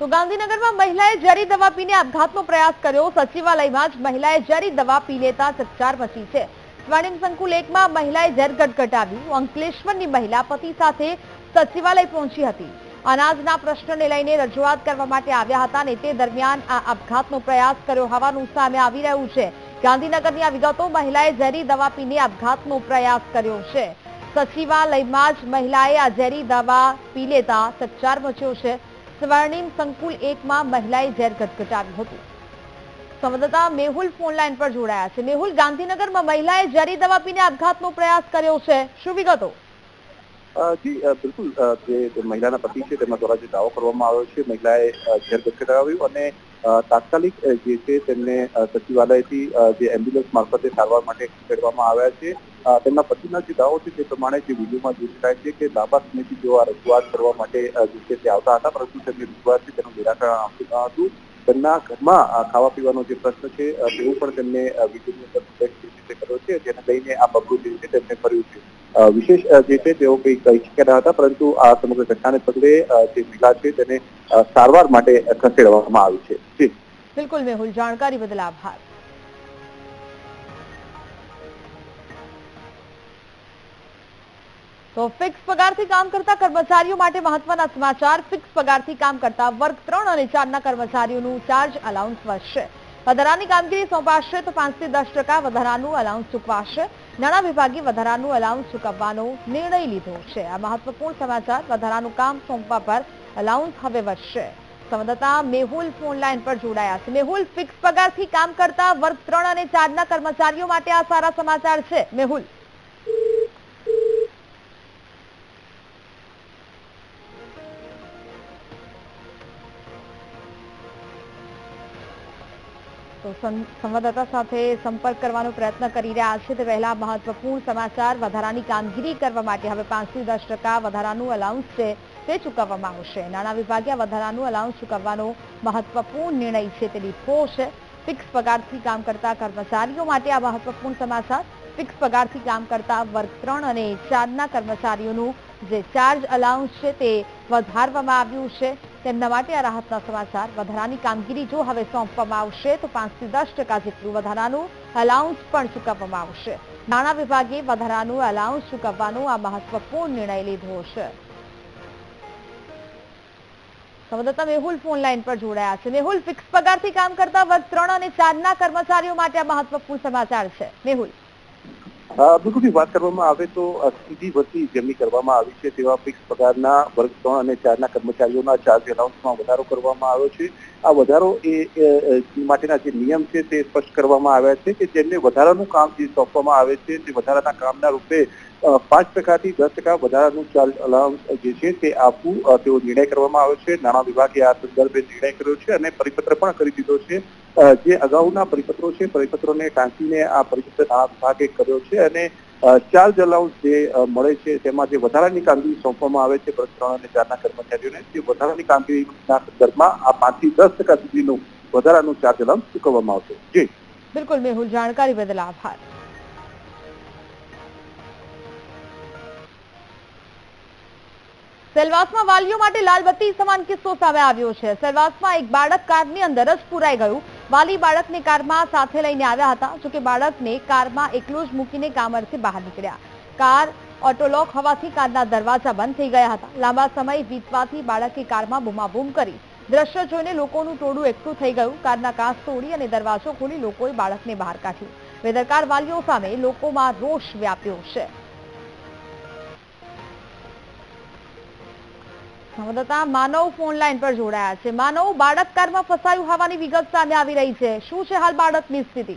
તો ગાંધીનગરમાં મહિલાએ ઝેરી દવા પીને આપઘાતનો પ્રયાસ કર્યો। સચિવાલયમાં જ મહિલાએ ઝેરી દવા પી લેતા ચકચાર મચી છે। સ્વર્ણિમ સંકુલ 1માં મહિલાએ ઝેર ગટગટાવ્યું। અંકલેશ્વરની મહિલા પતિ સાથે સચિવાલય પહોંચી હતી। અનાજના પ્રશ્નને લઈને રજૂઆત કરવા માટે આવ્યા હતા અને તે દરમિયાન આ આપઘાતનો પ્રયાસ કર્યો હોવાનું સામે આવી રહ્યું છે। ગાંધીનગરની આ વિગતો। મહિલાએ ઝેરી દવા પીને આપઘાતનો પ્રયાસ કર્યો છે। સચિવાલયમાં જ મહિલાએ આ ઝેરી દવા પી લેતા ચકચાર મચ્યો છે। સ્વર્ણિમ સંકુલ 1માં મહિલાએ ઝેર ગટગટાવ્યું હતું। સંવાદદાતા મેહુલ ફોન લાઈન પર જોડાયા છે। મેહુલ, ગાંધીનગરમાં મહિલાએ ઝેરી દવા પીને આપઘાતનો પ્રયાસ કર્યો છે, શું વિગતો? જી બિલકુલ, જે મહિલાના પતિ છે તેમના દ્વારા જે દાવો કરવામાં આવ્યો છે, મહિલાએ ઝેર ગટગટાવ્યું અને તાત્કાલિક જે છે તેમને સચિવાલયથી જે એમ્બ્યુલન્સ મારફતે સારવાર માટે ખસેડવામાં આવ્યા છે। તેમના પતિના જે દાવો છે તે પ્રમાણે જે વિડીયોમાં જોઈ શકાય છે કે લાંબા સમયથી તેઓ આ રજૂઆત કરવા માટે જે છે તે આવતા હતા, પરંતુ તેમની રજૂઆત છે તેનું નિરાકરણ આવતું ન હતું। તેમના ઘરમાં ખાવા પીવાનો જે પ્રશ્ન છે તેવું પણ તેમને વિડીયોની અંદર કર્યો છે, જેને લઈને આ પગલું જે છે તેમને કર્યું છે। વિશેષ જે છે તેઓ કંઈ કહી શક્યા ન હતા, પરંતુ આ સમગ્ર ઘટનાને પગલે જે મહિલા છે તેને સારવાર માટે ખસેડવામાં આવી છે। જી બિલકુલ મેહુલ, જાણકારી બદલ આભાર। તો ફિક્સ પગારથી કામ કરતા કર્મચારીઓ માટે મહત્વના સમાચાર। ફિક્સ પગારથી કામ કરતા વર્ગ 3 અને 4ના કર્મચારીઓનું ચાર્જ અલાઉન્સ વધશે। વધારાની કામગીરી સોંપાશે તો 5 થી 10% વધારાનું અલાઉન્સ ચૂકવાશે। નાણાં વિભાગે વધારાનું અલાઉન્સ ચૂકવવાનો નિર્ણય લીધો છે। આ મહત્વપૂર્ણ સમાચાર। વધારાનું કામ સોંપવા પર અલાઉન્સ હવે વધશે। સંવાદદાતા મેહુલ ફોન લાઈન પર જોડાયા છે। મેહુલ, ફિક્સ પગારથી કામ કરતા વર્ગ 3 અને 4ના કર્મચારીઓ માટે આ સારા સમાચાર છે। મેહુલ, તો સંવાદદાતા સાથે સંપર્ક કરવાનો પ્રયત્ન કરી રહ્યા છે તે પહેલા મહત્વપૂર્ણ સમાચાર। વધારાની કામગીરી કરવા માટે હવે 5 થી 10% વધારાનું અલાઉન્સ છે તે ચૂકવવામાં આવશે। નાણાં વિભાગે વધારાનું અલાઉન્સ ચૂકવવાનો મહત્વપૂર્ણ નિર્ણય છે તે લીધો છે। ફિક્સ પગારથી કામ કરતા કર્મચારીઓ માટે આ મહત્વપૂર્ણ સમાચાર। ફિક્સ પગારથી કામ કરતા વર્ગ 3 અને 4ના કર્મચારીઓનું જે ચાર્જ અલાઉન્સ છે તે વધારવામાં આવ્યું છે, તેમના માટે આ રાહતના સમાચાર। વધારાની કામગીરી જો હવે સોંપવામાં આવશે તો 5 થી 10% જેટલું વધારાનું અલાઉન્સ પણ ચૂકવવામાં આવશે। નાણાં વિભાગે વધારાનું અલાઉન્સ ચૂકવવાનો આ મહત્વપૂર્ણ નિર્ણય લીધો છે। સંવાદદાતા મેહુલ ફોન લાઈન પર જોડાયા છે। મેહુલ, ફિક્સ પગારથી કામ કરતા વર્ગ 3 અને 4ના કર્મચારીઓ માટે આ મહત્વપૂર્ણ સમાચાર છે। મેહુલ, બિલકુલ, વાત કરવામાં આવે તો સીધી ભરતી જેમની કરવામાં આવી છે તેવા ફિક્સ પગારના વર્ગ 3 અને 4ના કર્મચારીઓના ચાર્જ એલાઉન્સમાં વધારો કરવામાં આવ્યો છે। આ વધારો એ માટેના જે નિયમ છે તે સ્પષ્ટ કરવામાં આવ્યા છે કે જેમને વધારાનું કામ જે સોંપવામાં આવે છે તે વધારાના કામના રૂપે 5% થી 10% વધારાનું ચાર્જ અલાઉન્સ જે છે તે આપવું તેવો નિર્ણય કરવામાં આવ્યો છે। નાણાં વિભાગે આ સંદર્ભે નિર્ણય કર્યો છે અને પરિપત્ર પણ કરી દીધો છે। જે અગાઉના પરિપત્રો છે, પરિપત્રોને ટાંકીને આ પરિપત્ર નાણાં વિભાગે કર્યો છે અને ચાર્જ અલાઉન્સ જે મળે છે તેમાં જે વધારાની કામગીરી સોંપવામાં આવે છે વર્ગ 3 અને 4ના કર્મચારીઓને, તે વધારાની કામગીરીના સંદર્ભમાં આ 5 થી 10% સુધીનું વધારાનું ચાર્જ અલાઉન્સ ચૂકવવામાં આવશે। જી બિલકુલ મેહુલ, જાણકારી બદલ આભાર। સેલવાસમાં વાલીઓ માટે લાલબત્તી સમાન કિસ્સો સામે આવ્યો છે। સેલવાસમાં એક બાળક કારની અંદર જ પુરાઈ ગયું। વાલી બાળકને કારમાં સાથે લઈને આવ્યા હતા, જોકે બાળકને કારમાં એકલું જ મૂકીને કામ અર્થે બહાર નીકળ્યા। કાર ઓટોલોક હોવાથી કારના દરવાજા બંધ થઈ ગયા હતા। લાંબા સમય વીતવાથી બાળકે કારમાં બૂમાબૂમ કરી। દ્રશ્ય જોઈને લોકોનું ટોળું એકઠું થઈ ગયું। કારના કાચ તોડી અને દરવાજો ખોલી લોકોએ બાળકને બહાર કાઢ્યું। બેદરકાર વાલીઓ સામે લોકોમાં રોષ વ્યાપ્યો છે। સંવાદદાતા માનવ ફોન લાઈન પર જોડાયા છે। માનવ, બાળક કારમાં ફસાયું હોવાની વિગત સામે આવી રહી છે, શું છે હાલ બાળકની સ્થિતિ?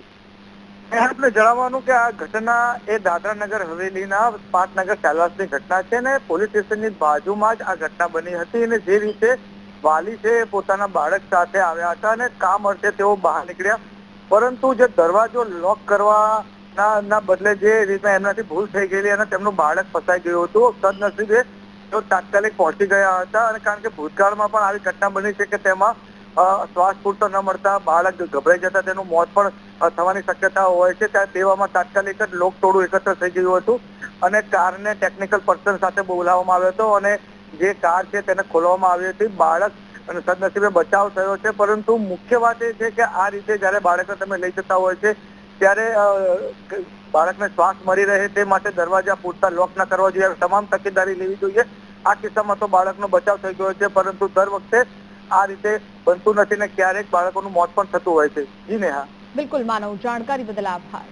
આપને જણાવવાનું કે આ ઘટના એ દાદરા નગર હવેલીના પાટનગર સેલવાસની ઘટના છે ને પોલીસ સ્ટેશનની બાજુમાં જ આ ઘટના બની હતી અને જે રીતે વાલી છે પોતાના બાળક સાથે આવ્યા હતા અને કામ અર્થે તેઓ બહાર નીકળ્યા, પરંતુ જે દરવાજો લોક કરવાના બદલે જે રીતે એમનાથી ભૂલ થઈ ગયેલી અને તેમનું બાળક ફસાઈ ગયું હતું, સદનસીબે તેઓ તાત્કાલિક પહોંચી ગયા હતા અને કારણ કે ભૂતકાળમાં પણ આવી ઘટના બની છે કે તેમાં શ્વાસ પૂરતો ન મળતા બાળક ગભરાઈ જતા તેનું મોત પણ થવાની શક્યતા હોય છે। ત્યાં તેવામાં તાત્કાલિક જ લોકટોળું એકત્ર થઈ ગયું હતું અને કારને ટેકનિકલ પર્સન સાથે બોલાવવામાં આવ્યો હતો અને જે કાર છે તેને ખોલવામાં આવી હતી। બાળક અને સદનસીબે બચાવ થયો છે. પરંતુ મુખ્ય વાત એ છે કે આ રીતે જયારે બાળકને તમે લઈ જતા હોય છે ત્યારે બાળકને શ્વાસ મળી રહે તે માટે દરવાજા પૂરતા લોક ન કરવા જોઈએ, તમામ તકેદારી લેવી જોઈએ. આ કિસ્સામાં તો બાળકનો બચાવ થઈ ગયો છે, પરંતુ દર વખતે આ રીતે બનતું નથી ને ક્યારેક બાળકોનું મોત પણ થતું હોય છે. જી નેહા. બિલકુલ માનવ, જાણકારી બદલ આભાર.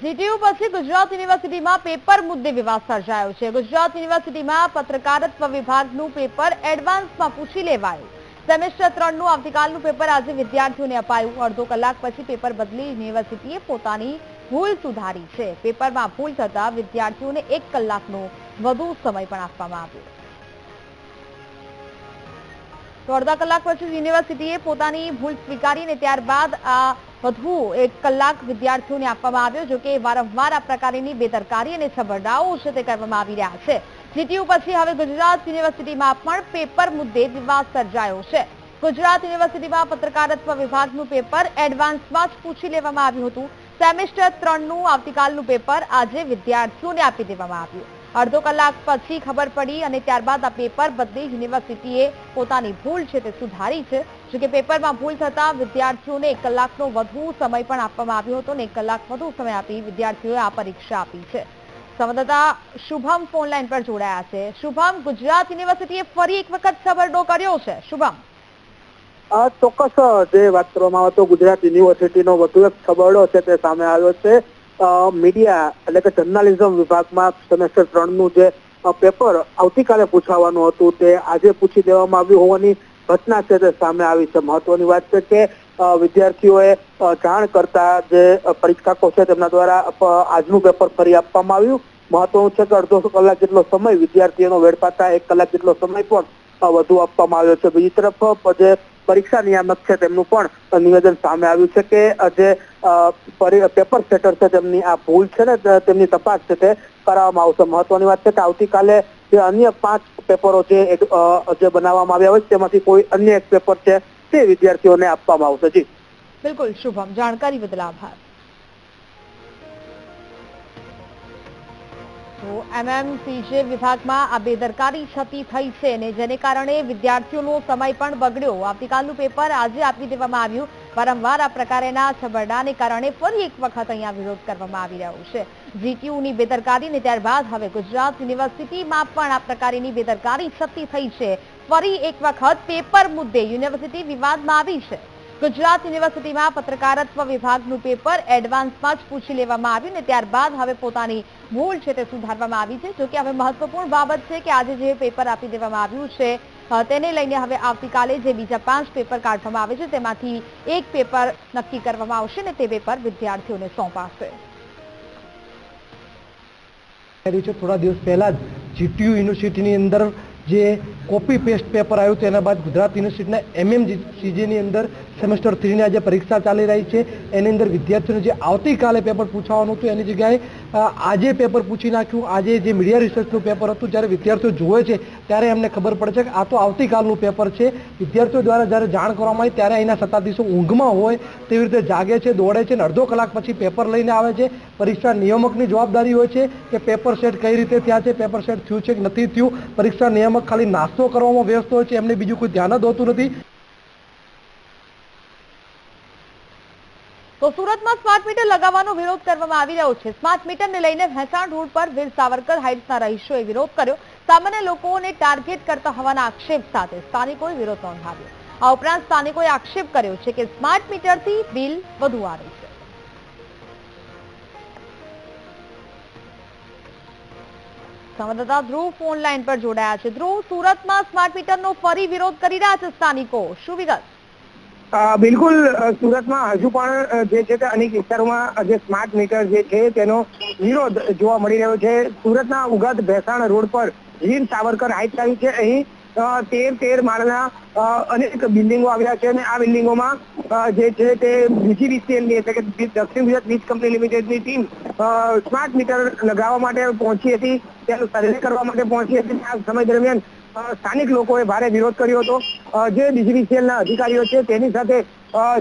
જીટીયુ પછી ગુજરાત યુનિવર્સિટીમાં પેપર મુદ્દે વિવાદ સર્જાયો છે. ગુજરાત યુનિવર્સિટીમાં પત્રકારત્વ વિભાગનું પેપર એડવાન્સમાં પૂછી લેવાયું. સેમેસ્ટર 3 નું આવતીકાલનું પેપર આજે વિદ્યાર્થીઓને અપાયું. અડધો કલાક પછી પેપર બદલી યુનિવર્સિટીએ પોતાની ભૂલ સુધારી છે. પેપરમાં ભૂલ થતા વિદ્યાર્થીઓને 1 કલાકનો વધુ સમય પણ આપવામાં આવ્યો. તો અડધા કલાક પછી યુનિવર્સિટીએ પોતાની ભૂલ સ્વીકારીને ત્યારબાદ આ વધુ 1 કલાક વિદ્યાર્થીઓને આપવામાં આવ્યો. જોકે વારંવાર આ પ્રકારની બેદરકારી અને છબરડાઓ છે તે કરવામાં આવી રહ્યા છે. જીટીયુ પછી હવે ગુજરાત યુનિવર્સિટીમાં પણ પેપર મુદ્દે વિવાદ સર્જાયો છે. ગુજરાત યુનિવર્સિટીમાં પત્રકારત્વ વિભાગનું પેપર એડવાન્સમાં જ પૂછી લેવામાં આવ્યું હતું. સેમેસ્ટર 3 નું આવતીકાલનું પેપર આજે વિદ્યાર્થીઓને આપી દેવામાં આવ્યું. અડધો કલાક પછી ખબર પડી અને ત્યારબાદ આ પેપર બદલી યુનિવર્સિટીએ પોતાની ભૂલ છે તે સુધારી છે. જોકે પેપરમાં ભૂલ થતા વિદ્યાર્થીઓને 1 કલાકનો વધુ સમય પણ આપવામાં આવ્યો હતો અને 1 કલાક વધુ સમય આપી વિદ્યાર્થીઓએ આ પરીક્ષા આપી છે. સંવાદદાતા શુભમ ફોન લાઈન પર જોડાયા છે. શુભમ, ગુજરાત યુનિવર્સિટીએ ફરી એક વખત છબરડો કર્યો છે. શુભમ, ચોક્કસ જે વાત કરવામાં આવે તો ગુજરાત યુનિવર્સિટીનો વધુ એક છબરડો છે તે સામે આવ્યો છે. મીડિયા એટલે કે જર્નાલિઝમ વિભાગમાં સેમેસ્ટર 3 નું જે પેપર આવતીકાલે પૂછાવાનું હતું તે આજે પૂછી દેવામાં આવ્યું હોવાની ઘટના છે તે સામે આવી છે. મહત્વની વાત છે કે વિદ્યાર્થીઓએ જાણ કરતા જે પરીક્ષાકો છે તેમના દ્વારા આજનું પેપર ફરી આપવામાં આવ્યું. મહત્વનું છે કે અડધો કલાક જેટલો સમય વિદ્યાર્થીઓનો વેડફાતા 1 કલાક જેટલો સમય પણ વધુ આપવામાં આવ્યો છે. બીજી તરફ જે પરીક્ષા નિયામક છે તેમનું પણ નિવેદન સામે આવ્યું છે કે જે પેપર સેટર છે તેમની આ ભૂલ છે ને તેમની તપાસ છે તે કરાવવામાં આવશે. મહત્વની વાત છે કે આવતીકાલે જે અન્ય 5 પેપરો જે બનાવવામાં આવ્યા હોય તેમાંથી કોઈ અન્ય એક પેપર છે તે વિદ્યાર્થીઓને આપવામાં આવશે. જી બિલકુલ શુભમ, જાણકારી બદલ આભાર. તો એમએમસીજે વિભાગમાં આ બેદરકારી છતી થઈ છે અને જેને કારણે વિદ્યાર્થીઓનો સમય પણ બગડ્યો. આવતીકાલનું પેપર આજે આપી દેવામાં આવ્યું. વારંવાર આ પ્રકારના છબરડાને કારણે ફરી એક વખત અહીંયા વિરોધ કરવામાં આવી રહ્યો છે. જીટીયુની બેદરકારી અને ત્યારબાદ હવે ગુજરાત યુનિવર્સિટીમાં પણ આ પ્રકારની બેદરકારી છતી થઈ છે. ફરી એક વખત પેપર મુદ્દે યુનિવર્સિટી વિવાદમાં આવી છે. ગુજરાત યુનિવર્સિટીમાં પત્રકારત્વ વિભાગનું પેપર એડવાન્સમાં જ પૂછી લેવામાં આવ્યું અને ત્યારબાદ હવે પોતાની ભૂલ છે તે સુધારવામાં આવી છે. જોકે હવે મહત્વપૂર્ણ બાબત છે કે આજે જે પેપર આપી દેવામાં આવ્યું છે તેને લઈને હવે આવતીકાલે જે બીજા 5 પેપર કાઢવામાં આવે છે તેમાંથી 1 પેપર નક્કી કરવામાં આવશે અને તે પેપર વિદ્યાર્થીઓને સોંપાશે. થોડા દિવસ પહેલા જ જીટીયુ યુનિવર્સિટીની અંદર જે કોપી પેસ્ટ પેપર આવ્યું તેના બાદ ગુજરાત યુનિવર્સિટીના એમએમસીજેની અંદર સેમેસ્ટર 3 ની આજે પરીક્ષા ચાલી રહી છે. એની અંદર વિદ્યાર્થીઓને જે આવતીકાલે પેપર પૂછવાનું હતું એની જગ્યાએ આજે પેપર પૂછી નાખ્યું. આજે જે મીડિયા રિસર્ચનું પેપર હતું જ્યારે વિદ્યાર્થીઓ જુએ છે ત્યારે એમને ખબર પડે છે કે આ તો આવતીકાલનું પેપર છે. વિદ્યાર્થીઓ દ્વારા જ્યારે જાણ કરવામાં આવી ત્યારે અહીંના સત્તાધીશો ઊંઘમાં હોય તેવી રીતે જાગે છે, દોડે છે અને અડધો કલાક પછી પેપર લઈને આવે છે. પરીક્ષા નિયામકની જવાબદારી હોય છે કે પેપર સેટ કઈ રીતે થયા છે, પેપર સેટ થયું છે કે નથી થયું. પરીક્ષા નિયામક ખાલી નાસ્તો કરવામાં વ્યસ્ત હોય છે, એમને બીજું કોઈ ધ્યાન જ હોતું નથી. તો સુરતમાં સ્માર્ટ મીટર લગાવવાનો વિરોધ કરવામાં આવી રહ્યો છે. સ્માર્ટ મીટરને લઈને ભેંસાણ રોડ પર વીર સાવરકર હાઇટ્સના રહીશોએ વિરોધ કર્યો. સામાન્ય લોકોને ટાર્ગેટ કરતા હોવાના આક્ષેપ સાથે સ્થાનિકોએ વિરોધ નોંધાવ્યો. આ ઉપરાંત સ્થાનિકોએ આક્ષેપ કર્યો છે કે સ્માર્ટ મીટરથી બિલ વધુ આવે છે. સંવાદદાતા ધ્રુવ ફોન લાઈન પર જોડાયા છે. ધ્રુવ, સુરતમાં સ્માર્ટ મીટરનો ફરી વિરોધ કરી રહ્યા છે સ્થાનિકો, શું વિગત? બિલકુલ, સુરતમાં હજુ પણ જે છે તે અનેક વિસ્તારોમાં જે સ્માર્ટ મીટર જે છે તેનો વિરોધ જોવા મળી રહ્યો છે. સુરતના ઉગાદ ભેંસાણ રોડ પર વીર સાવરકર હાઇટ્સ આવી છે. અહીં 13 માળના અનેક બિલ્ડિંગો આવ્યા છે અને આ બિલ્ડિંગોમાં જે છે તે બીજીવીસીએલની એટલે કે દક્ષિણ ગુજરાત વીજ કંપની લિમિટેડની ટીમ સ્માર્ટ મીટર લગાવવા માટે પહોંચી હતી, તેનો સર્વે કરવા માટે પહોંચી હતી. આ સમય દરમિયાન સ્થાનિક લોકોએ ભારે વિરોધ કર્યો હતો. જે બીજીવીસીએલના અધિકારીઓ છે તેની સાથે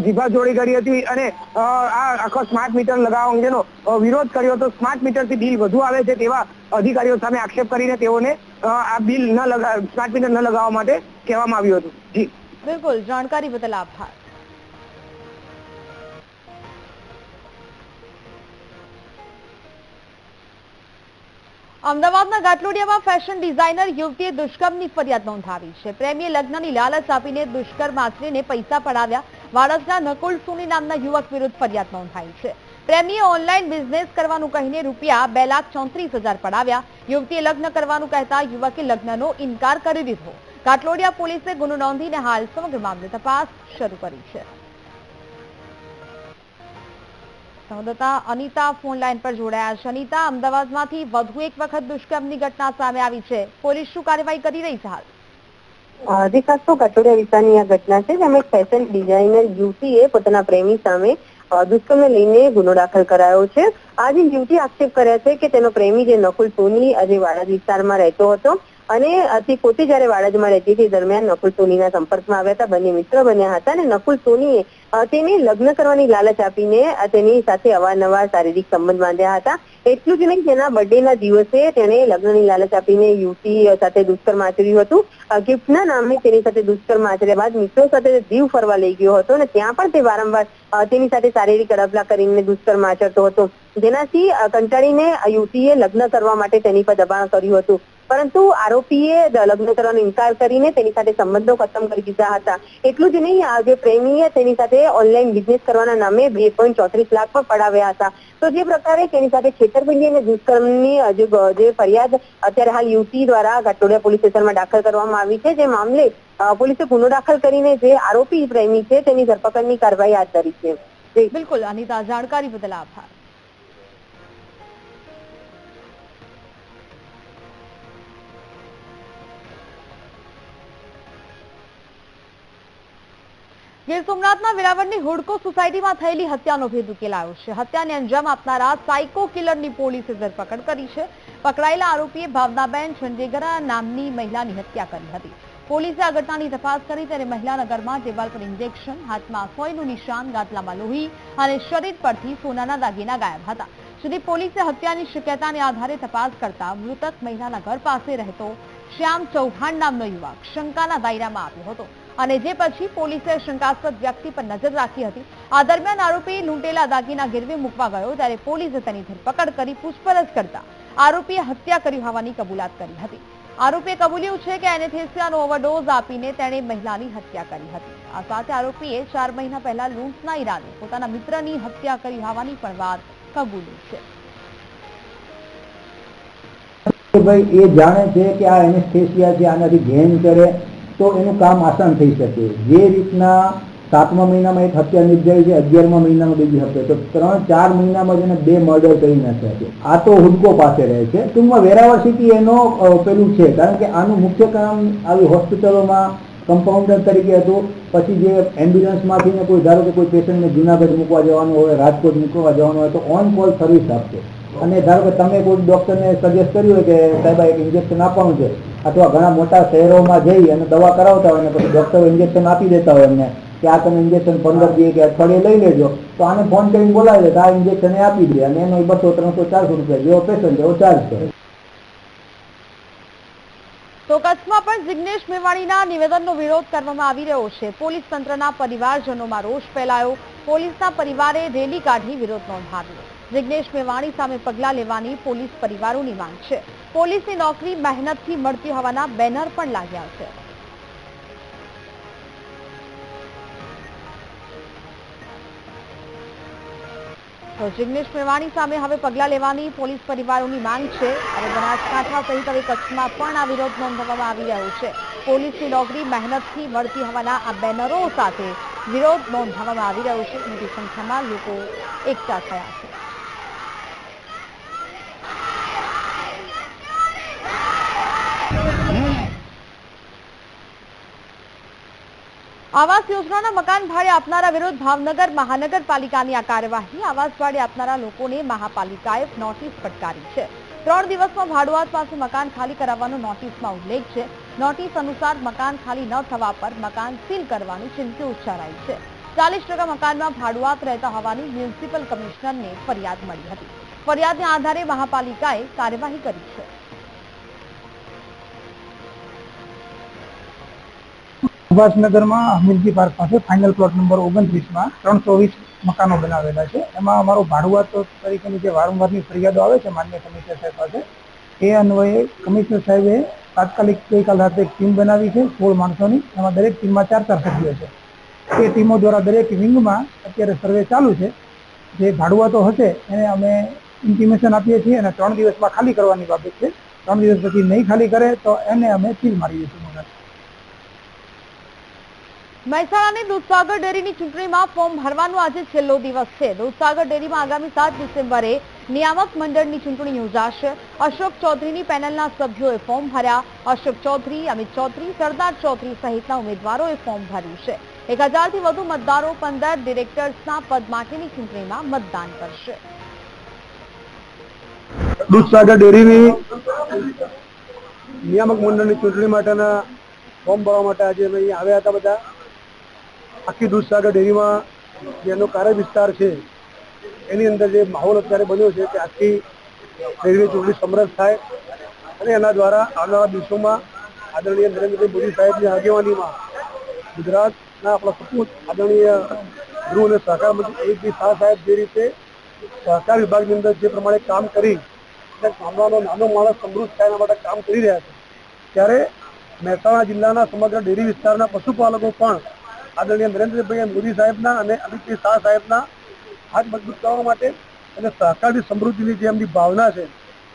જીભાજોડી કરી હતી અને આ આખો સ્માર્ટ મીટર લગાવવા અંગેનો વિરોધ કર્યો હતો. સ્માર્ટ મીટરથી બિલ વધુ આવે છે તેવા અધિકારીઓ સામે આક્ષેપ કરીને તેઓને આ બિલ સ્માર્ટ મીટર ન લગાવવા માટે કહેવામાં આવ્યું હતું. જી બિલકુલ, જાણકારી બદલ આભાર. અમદાવાદના ગાટલોડિયામાં ફેશન ડિઝાઇનર યુવતીએ દુષ્કર્મની ફરિયાદ નોંધાવી છે. પ્રેમીએ લગ્નની લાલચ આપીને દુષ્કર્મ આચરીને પૈસા પડાવ્યા. વાડજના નકુલ સોની નામના યુવક વિરુદ્ધ ફરિયાદ નોંધાઈ છે. પ્રેમીએ ઓનલાઈન બિઝનેસ કરવાનું કહીને રૂપિયા 2,34,000 પડાવ્યા. યુવતીએ લગ્ન કરવાનું કહેતા યુવકે લગ્નનો ઇનકાર કરી દીધો. ગાટલોડિયા પોલીસે ગુનો નોંધીને હાલ સમગ્ર મામલે તપાસ શરૂ કરી છે. સંવાદદાતા અનિતા ફોન લાઈન પર જોડાયા છે. અનિતા, અમદાવાદમાંથી વધુ એક વખત દુષ્કર્મની ઘટના સામે આવી છે. પોલીસ શું કાર્યવાહી કરી રહી છે હાલ? ખાસ તો ગાટલોડિયા વિસ્તારની આ ઘટના છે, જેમાં એક ફેશન ડિઝાઇનર યુવતીએ પોતાના પ્રેમી સામે દુષ્કર્મને લઈને ગુનો દાખલ કરાયો છે. આ જે યુવતી આક્ષેપ કર્યા છે કે તેનો પ્રેમી જે નકુલ સોની આજે વાડજ વિસ્તારમાં રહેતો હતો અને તે પોતે જયારે વાડજમાં રહેતી હતી દરમિયાન નકુલ સોનીના સંપર્કમાં આવ્યા હતા. બંને મિત્ર બન્યા હતા અને નકુલ સોનીએ તેને લગ્ન કરવાની લાલચ આપીને તેની સાથે અવારનવાર શારીરિક સંબંધ બાંધ્યા હતા. એટલું જ નહીં, તેના બર્થડેના દિવસે તેણે લગ્નની લાલચ આપીને યુવતી સાથે દુષ્કર્મ આચર્યું હતું. ગિફ્ટના નામે તેની સાથે દુષ્કર્મ આચર્યા બાદ મિત્રો સાથે દીવ ફરવા લઈ ગયો હતો અને ત્યાં પણ તે વારંવાર તેની સાથે શારીરિક અડપલા કરીને દુષ્કર્મ આચરતો હતો. જેનાથી કંટાળીને યુવતીએ લગ્ન કરવા માટે તેની પર દબાણ કર્યું હતું. પરંતુ આરોપીએ લગ્ન કરવાનો ઇનકાર કરીને તેની સાથે સંબંધો ખતમ કરી દીધા હતા. એટલું જ નહીં, જે પ્રેમીએ તેની સાથે ઓનલાઈન બિઝનેસ કરવાના નામે 2.34 લાખ પણ પડાવ્યા હતા. તો જે પ્રકારે તેની સાથે છેતરપિંડી અને દુષ્કર્મની જે ફરિયાદ અત્યારે હાલ યુવતી દ્વારા ગાટલોડિયા પોલીસ સ્ટેશનમાં દાખલ કરવામાં આવી છે, જે મામલે પોલીસે ગુનો દાખલ કરીને જે આરોપી પ્રેમી છે તેની ધરપકડની કાર્યવાહી હાથ ધરી છે. બિલકુલ અનિતા, જાણકારી બદલ આભાર. ગીર સોમનાથના વેરાવળની હુડકો સોસાયટીમાં થયેલી હત્યાનો ભેદ ઉકેલાયો છે. હત્યાને અંજામ આપનારા સાયકો કિલરની પોલીસે ધરપકડ કરી છે. પકડાયેલા આરોપીએ ભાવનાબેન ચંડેગરા નામની મહિલાની હત્યા કરી હતી. પોલીસે આ ઘટનાની તપાસ કરી ત્યારે મહિલાના ઘરમાં ટેબલ પર ઇન્જેક્શન, હાથમાં સોયનું નિશાન, ગાદલામાં લોહી અને શરીર પરથી સોનાના દાગીના ગાયબ હતા. સુધી પોલીસે હત્યાની શક્યતાને આધારે તપાસ કરતા મૃતક મહિલાના ઘર પાસે રહેતો શ્યામ ચૌહાણ નામનો યુવક શંકાના દાયરામાં આવ્યો હતો અને જે પછી પોલીસે શંકાસ્પદ વ્યક્તિ પર નજર રાખી હતી. આ દરમિયાન આરોપી લૂંટેલા દાગીના ગીરવે મૂકવા ગયો ત્યારે પોલીસે તેની ધરપકડ કરી પૂછપરછ કરતા આરોપીએ હત્યા કરી હોવાની કબૂલાત કરી હતી. આરોપીએ કબૂલ્યું છે કે એનેસ્થેસિયાનો ઓવરડોઝ આપીને તેણે મહિલાની હત્યા કરી હતી. આ સાથે આરોપીએ 4 મહિના પહેલા લૂંટના ઈરાદે પોતાના મિત્રની હત્યા કરી હોવાની પણ વાત કબૂલી છે. ભાઈ એ જાણે છે કે આ એનેસ્થેસિયા છે, આનાથી ઘેન કરે તો એનું કામ આસાન થઈ શકે. જે રીતના 7મા મહિનામાં એક હત્યા નિર્ધારી છે, 11મા મહિનામાં બીજી હત્યા, તો 3-4 મહિનામાં જ એને 2 મર્ડર કરી નાખ્યા છે. આ તો હુડકો પાસે રહે છે. ટૂંકમાં વેરાવળ સિટી એનો પેલું છે, કારણ કે આનું મુખ્ય કામ આવી હોસ્પિટલોમાં કમ્પાઉન્ડર તરીકે હતું. પછી જે એમ્બ્યુલન્સમાંથી ને કોઈ ધારો કે કોઈ પેશન્ટને જુનાગઢ મૂકવા જવાનું હોય, રાજકોટ મૂકવા જવાનું હોય તો ઓન કોલ સર્વિસ આપશે. અને ધારો કે તમે કોઈ ડોક્ટરને સજેસ્ટ કર્યું હોય કે સાહેબ એક ઇન્જેક્શન આપવાનું છે, અથવા ઘણા મોટા શહેરોમાં જઈ અને દવા કરાવતા હોય ને પછી ડોક્ટરો ઇન્જેક્શન આપી દેતા હોય એમને કે આ તમે ઇન્જેક્શન 15 દિવસ કે અઠવાડિયે લઈ લેજો, તો આને ફોન કરીને બોલાવી દે આ ઇન્જેક્શન એ આપી દે અને એનો 200, 300, 400 રૂપિયા જેવો પેશન્ટ એવો ચાર્જ કરે. તો કચ્છમાં પણ જિગ્નેશ મેવાણીના નિવેદનનો વિરોધ કરવામાં આવી રહ્યો છે. પોલીસ તંત્રના પરિવારજનોમાં રોષ ફેલાયો. પોલીસના પરિવારે રેલી કાઢી વિરોધ નોંધાવ્યો. જિગ્નેશ મેવાણી સામે પગલાં લેવાની પોલીસ પરિવારોની માંગ છે. પોલીસની નોકરી મહેનતથી મળતી હોવાના બેનર પણ લાગ્યા છે. તો જિગ્નેશ મેવાણી સામે હવે પગલાં લેવાની પોલીસ પરિવારોની માંગ છે. હવે બનાસકાંઠા સહિત હવે કચ્છમાં પણ આ વિરોધ નોંધવામાં આવી રહ્યો છે. પોલીસની નોકરી મહેનતથી મળતી હોવાના આ બેનરો સાથે વિરોધ નોંધવામાં આવી રહ્યો છે. મોટી સંખ્યામાં લોકો એકઠા થયા છે. આવાસ યોજનાના મકાન ભાડે આપનારા વિરુદ્ધ ભાવનગર મહાનગરપાલિકાની આ કાર્યવાહી. આવાસ ભાડે આપનારા લોકોને મહાપાલિકાએ નોટિસ ફટકારી છે. 3 દિવસમાં ભાડુઆત પાસે મકાન ખાલી કરાવવાનો નોટિસમાં ઉલ્લેખ છે. નોટિસ અનુસાર મકાન ખાલી ન થવા પર મકાન સીલ કરવાની ચીમકી ઉચ્ચારાઈ છે. 40% મકાનમાં ભાડુઆત રહેતા હોવાની મ્યુનિસિપલ કમિશનરને ફરિયાદ મળી હતી. ફરિયાદને આધારે મહાપાલિકાએ કાર્યવાહી કરી છે. સુભાષનગરમાં હમીરજી પાર્ક પાસે ફાઇનલ પ્લોટ નંબર 29માં 320 મકાનો બનાવેલા છે. એમાં અમારો ભાડુઆત તરીકેની જે વારંવારની ફરિયાદો આવે છે માન્ય કમિશનર સાહેબ પાસે, એ અન્વયે કમિશનર સાહેબે તાત્કાલિક ગઈકાલ રાત્રે એક ટીમ બનાવી છે 16 માણસોની. એમાં દરેક ટીમમાં 4 સભ્યો છે. એ ટીમો દ્વારા દરેક વિંગમાં અત્યારે સર્વે ચાલુ છે. જે ભાડુઆતો હશે એને અમે ઇન્ટિમેશન આપીએ છીએ અને 3 દિવસમાં ખાલી કરવાની બાબત છે. 3 દિવસ પછી નહીં ખાલી કરે તો એને અમે સીલ મારીએ છીએ. મહેસાણાની દૂધસાગર ડેરીની ચૂંટણીમાં ફોર્મ ભરવાનો આજે છેલ્લો દિવસ છે. દૂધસાગર ડેરીમાં આગામી 7 ડિસેમ્બરે નિયામક મંડળની ચૂંટણી યોજાશે. અશોક ચૌધરીની પેનલના સભ્યોએ ફોર્મ ભર્યા. અશોક ચૌધરી, અમિત ચૌધરી, સરદાર ચૌધરી સહિતના ઉમેદવારોએ ફોર્મ ભર્યું છે. 1000થી વધુ મતદારો 15 ડિરેક્ટર્સના પદ માટેની ચૂંટણીમાં મતદાન કરશે. દૂધસાગર ડેરીની નિયામક મંડળની ચૂંટણી માટેના ફોર્મ ભરવા માટે આજે અમે અહીંયા આવ્યા હતા બધા. આખી દૂધસાગર ડેરીમાં જેનો કાર્ય વિસ્તાર છે એની અંદર જે માહોલ અત્યારે બન્યો છે કે આખી ડેરીની ચૂંટણી સમરસ થાય અને એના દ્વારા આવનારા દિવસોમાં આદરણીય નરેન્દ્રભાઈ મોદી સાહેબની આગેવાનીમાં ગુજરાતના આપણા સપૂત આદરણીય ગૃહ અને સહકાર મંત્રી A.P. શાહ સાહેબ જે રીતે સહકાર વિભાગની અંદર જે પ્રમાણે કામ કરી ગામડાનો નાનો માણસ સમૃદ્ધ થાય એના માટે કામ કરી રહ્યા છે, ત્યારે મહેસાણા જિલ્લાના સમગ્ર ડેરી વિસ્તારના પશુપાલકો પણ આદરણીય નરેન્દ્રભાઈ મોદી સાહેબના અને અમિત શાહ સાહેબના હાથ મજબૂત કરવા માટે અને સહકારની સમૃદ્ધિની જે એમની ભાવના છે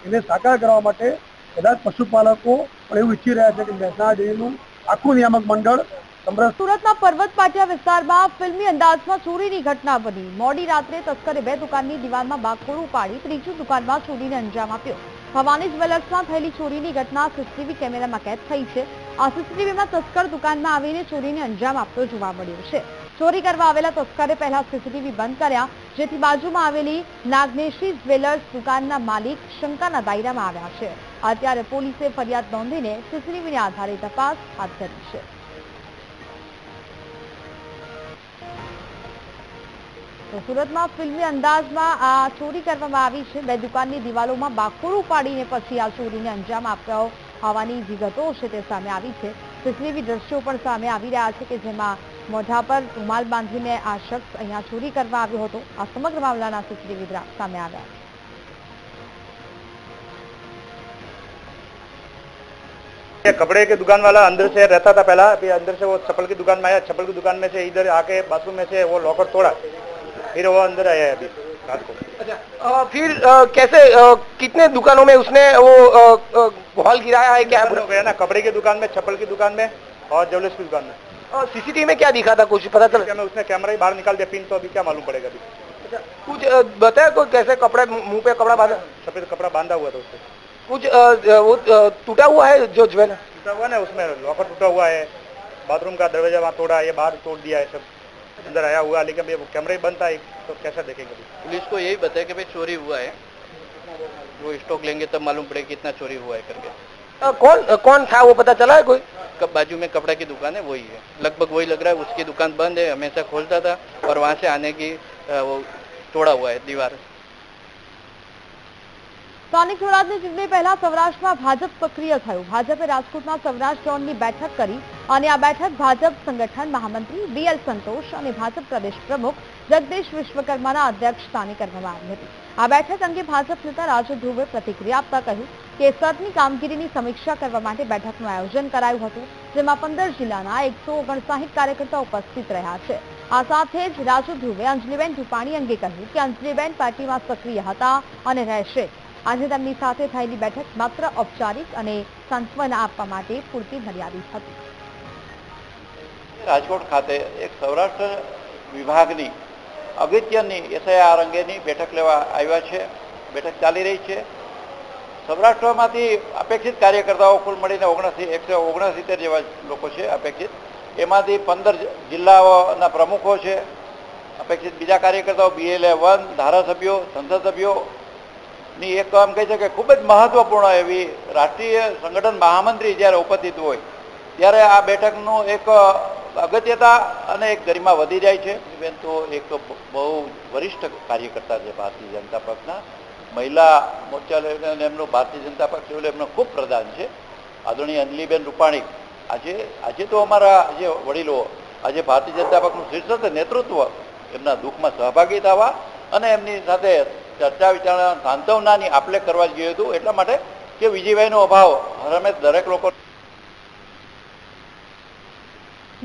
એને સાકાર કરવા માટે બધા જ પશુપાલકો પણ એવું ઈચ્છી રહ્યા છે કે મહેસાણા ડેરીનું આખું નિયામક મંડળ સમરસ. સુરતના પર્વત પાટિયા વિસ્તારમાં ફિલ્મી અંદાજમાં ચોરીની ઘટના બની. મોડી રાત્રે તસ્કરે 2 દુકાનની દિવાલમાં બાગકોરું પાડી ત્રીજી દુકાનમાં ચોરીને અંજામ આપ્યો. ભવાની જ્વેલર્સમાં થયેલી ચોરીની ઘટના સીસીટીવી કેમેરામાં કેદ થઈ છે. આ સીસીટીવીમાં તસ્કર દુકાનમાં આવીને ચોરીને અંજામ આપતો જોવા મળ્યો છે. ચોરી કરવા આવેલા તસ્કરે પહેલા સીસીટીવી બંધ કર્યા, જેથી બાજુમાં આવેલી નાગનેશી જ્વેલર્સ દુકાનના માલિક શંકાના દાયરામાં આવ્યા છે. અત્યારે પોલીસે ફરિયાદ નોંધીને સીસીટીવીના આધારે તપાસ હાથ ધરી છે. તો સુરતમાં ફિલ્મી અંદાજમાં આ ચોરી કરવામાં આવી છે. 2 દુકાનની દિવાલોમાં બાકોરું પાડીને પછી આ ચોરીને અંજામ આપ્યો હોવાની વિગતો છે તે સામે આવી છે. સીસીટીવી દ્રશ્યો પણ સામે આવી રહ્યા છે કે જેમાં મોઢા પર રૂમાલ બાંધીને આ શખ્સ અહીંયા ચોરી કરવા આવ્યો હતો. આ સમગ્ર મામલાના સીસીટીવી સામે આવ્યા. कपड़े की दुकान वाला अंदर से रहता था पहला, फिर अंदर से वो चप्पल की दुकान में आया, चप्पल की दुकान में से इधर आके बाथरूम में से वो लॉकर तोड़ा, फिर वो अंदर आया है अभी रात को. अच्छा, फिर कैसे कितने दुकानों में उसने वो हॉल गिराया है? क्या हो गया ना, कपड़े की दुकान में, चप्पल की दुकान में और ज्वेलर्स की दुकान में. सीसीटीवी में क्या दिखा था, कुछ पता चला? उसने कैमरा ही बाहर निकाल दिया, पिन तो अभी क्या मालूम पड़ेगा अभी. अच्छा, कुछ बताया कोई कैसे कपड़े मुंह पे कपड़ा बांधा? सफेद कपड़ा बांधा हुआ था उससे. कुछ वो टूटा हुआ है जो ज्वेलर टूटा हुआ ना, उसमें लॉकर टूटा हुआ है, बाथरूम का दरवाजा वहाँ तोड़ा, ये बाहर तोड़ दिया है, सब अंदर आया हुआ, लेकिन ये कैमरा ही बंद था तो कैसा देखेंगे. पुलिस को यही बताया कि भाई चोरी हुआ है, वो स्टॉक लेंगे तब मालूम पड़ेगा कितना चोरी हुआ है करके. कौन था वो पता चला है कोई? कब बाजू में कपड़ा की दुकान है वही है, लगभग वही लग रहा है. उसकी दुकान बंद है, हमेशा खोलता था और वहाँ से आने की वो तोड़ा हुआ है दीवार. સ્થાનિક સ્વરાજની ચૂંટણી પહેલા સૌરાષ્ટ્રમાં ભાજપ સક્રિય થયું. ભાજપે રાજકોટમાં સૌરાષ્ટ્ર ઝોનની બેઠક કરી અને આ બેઠક ભાજપ સંગઠન મહામંત્રી BL સંતોષ અને ભાજપ પ્રદેશ પ્રમુખ જગદીશ વિશ્વકર્માના અધ્યક્ષસ્થાને કરવામાં આવી હતી. આ બેઠક અંગે ભાજપ નેતા રાજુ ધ્રુવે પ્રતિક્રિયા આપતા કહ્યું કે સરની કામગીરીની સમીક્ષા કરવા માટે બેઠકનું આયોજન કરાયું હતું, જેમાં 15 જિલ્લાના 159 કાર્યકર્તાઓ ઉપસ્થિત રહ્યા છે. આ સાથે જ રાજુ ધ્રુવે અંજલીબેન રૂપાણી અંગે કહ્યું કે અંજલીબેન પાર્ટીમાં સક્રિય હતા અને રહેશે. આજે તેમની સાથે થયેલી બેઠક માત્ર ઔપચારિક અને સાંત્વના આપવા માટે પૂરતી મર્યાદિત હતી. રાજકોટ ખાતે એક સૌરાષ્ટ્ર વિભાગની અગત્યની SIR અંગેની બેઠક લેવા આવ્યા છે. બેઠક ચાલી રહી છે. સૌરાષ્ટ્રમાંથી અપેક્ષિત કાર્યકર્તાઓ કુલ મળીને 169 જેવા લોકો છે અપેક્ષિત. એમાંથી 15 જિલ્લાઓના પ્રમુખો છે અપેક્ષિત. બીજા કાર્યકર્તાઓ BLA 1 ધારાસભ્યો, સંસદ સભ્યો ની એક કામ કહી છે કે ખૂબ જ મહત્વપૂર્ણ એવી રાષ્ટ્રીય સંગઠન મહામંત્રી જ્યારે ઉપસ્થિત હોય ત્યારે આ બેઠકનું એક અગત્યતા અને એક ગરિમા વધી જાય છે. બેન તો એક બહુ વરિષ્ઠ કાર્યકર્તા છે ભારતીય જનતા પક્ષના. મહિલા મોરચા લઈને એમનો ભારતીય જનતા પક્ષ લેવલે એમનો ખૂબ પ્રદાન છે. આદરણીય અંજલિબેન રૂપાણી આજે તો અમારા જે વડીલો આજે ભારતીય જનતા પક્ષનું શીર્ષક નેતૃત્વ એમના દુઃખમાં સહભાગી થવા અને એમની સાથે ચર્ચા વિચારણા સાંત્વનાની આપલે કરવા જ ગયું હતું એટલા માટે કે વિજયભાઈનો અભાવ હરમેશ દરેક લોકો.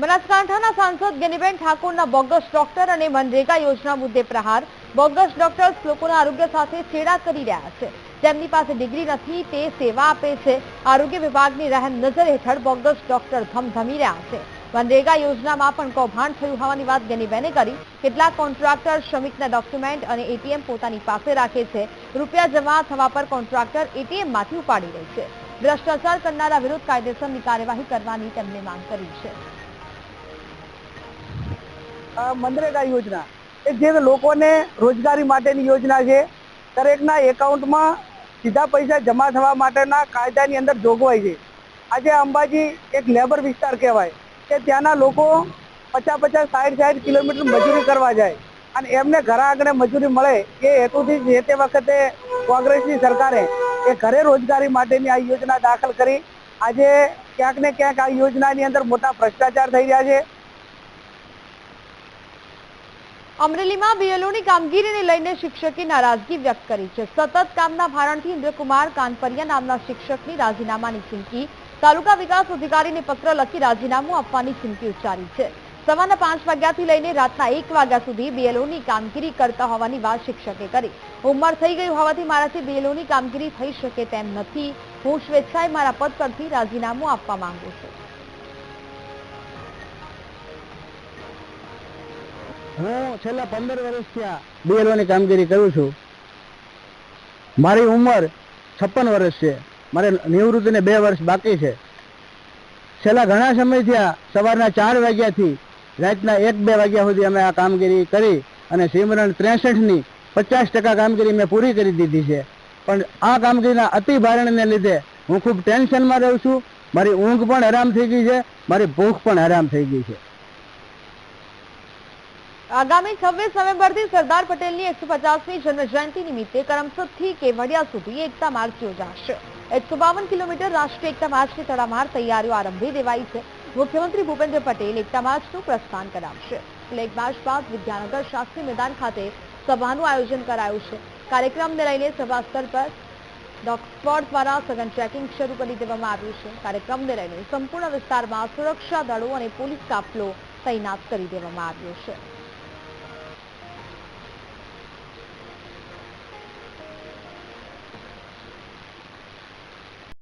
બનાસકાંઠાના સાંસદ ગેનીબેન ઠાકોરના બોગસ ડોક્ટર અને મનરેગા યોજના મુદ્દે પ્રહાર. બોગસ ડોક્ટર્સ લોકોના આરોગ્ય સાથે છેડા કરી રહ્યા છે. જેમની પાસે ડિગ્રી નથી તે સેવા આપે છે. આરોગ્ય વિભાગની રહેમ નજર હેઠળ બોગસ ડોક્ટર ધમધમી રહ્યા છે. મનરેગા યોજનામાં પણ કૌભાંડ થયું હોવાની વાત ગેનીબેને કરી. કેટલાક કોન્ટ્રાક્ટર શ્રમિકના ડોક્યુમેન્ટ અને એટીએમ પોતાની પાસે રાખે છે. રૂપિયા જમા થવા પર કોન્ટ્રાક્ટર એટીએમમાંથી ઉપાડી લે છે. ભ્રષ્ટાચાર કરનારા વિરુદ્ધ કાયદેસરની કાર્યવાહી કરવાની તેમણે માંગ કરી છે. મનરેગા યોજના એ જે લોકોને રોજગારી માટેની યોજના છે. દરેકના એકાઉન્ટમાં સીધા પૈસા જમા થવા માટેના કાયદાની અંદર જોગવાઈ છે. આજે અંબાજી એક લેબર વિસ્તાર કહેવાય કે ત્યાંના લોકો 50-50, 60-60 કિલોમીટર મજૂરી કરવા જાય અને એમને ઘર આંગણે મજૂરી મળે એ હેતુથી જે તે વખતે કોંગ્રેસની સરકારે એ ઘરે રોજગારી માટેની આ યોજના દાખલ કરી. આજે ક્યાંક ને ક્યાંક આ યોજનાની અંદર મોટા ભ્રષ્ટાચાર થઈ રહ્યા છે. અમરેલીમાં બીએલઓની કામગીરીને લઈને શિક્ષકે નારાજગી વ્યક્ત કરી છે. સતત કામના ભારણથી ઇન્દ્રકુમાર કાનપરિયા નામના શિક્ષકની રાજીનામાની ચીમકી. તાલુકા વિકાસ અધિકારીને પત્ર લખી રાજીનામું આપવાની ચીમકી ઉચ્ચારી છે. સવારના 5 વાગ્યાથી લઈને રાતના 1 વાગ્યા સુધી બીએલઓની કામગીરી કરતા હોવાની વાત શિક્ષકે કરી. ઉંમર થઈ ગઈ હોવાથી મારાથી બીએલઓની કામગીરી થઈ શકે તેમ નથી. હું સ્વેચ્છાએ મારા પદ પરથી રાજીનામું આપવા માંગુ છું. હું છેલ્લા 15 વર્ષથી બીએલઓની કામગીરી કરું છું. મારી ઉંમર 56 વર્ષ છે. મારે નિવૃત્તિને 2 વર્ષ બાકી છે. છેલ્લા ઘણા સમયથી સવારના 4 વાગ્યાથી રાતના 1-2 વાગ્યા સુધી અમે આ કામગીરી કરી અને સિમરણ 63ની 50% કામગીરી મેં પૂરી કરી દીધી છે. પણ આ કામગીરીના અતિ ભારણને લીધે હું ખૂબ ટેન્શનમાં રહું છું. મારી ઊંઘ પણ હરામ થઈ ગઈ છે. મારી ભૂખ પણ હરામ થઈ ગઈ છે. આગામી 26 નવેમ્બરથી સરદાર પટેલની 150મી જન્મજયંતિ નિમિત્તે કરમસદથી કેવડિયા સુધી એકતા માર્ચ યોજાશે. 152 કિલોમીટર રાષ્ટ્રીય એકતા માર્ચની તડામાર તૈયારીઓ આરંભી દેવાઈ છે. મુખ્યમંત્રી ભૂપેન્દ્ર પટેલ એકતા માર્ચનું પ્રસ્થાન કરાવશે. ફ્લેગ માર્ચ બાદ વિદ્યાનગર શાસ્ત્રી મેદાન ખાતે સભાનું આયોજન કરાયું છે. કાર્યક્રમને લઈને સભા સ્થળ પર ડોગ સ્ક્વોડ દ્વારા સઘન ચેકિંગ શરૂ કરી દેવામાં આવ્યું છે. કાર્યક્રમને લઈને સંપૂર્ણ વિસ્તારમાં સુરક્ષા દળો અને પોલીસ કાફલો તૈનાત કરી દેવામાં આવ્યો છે.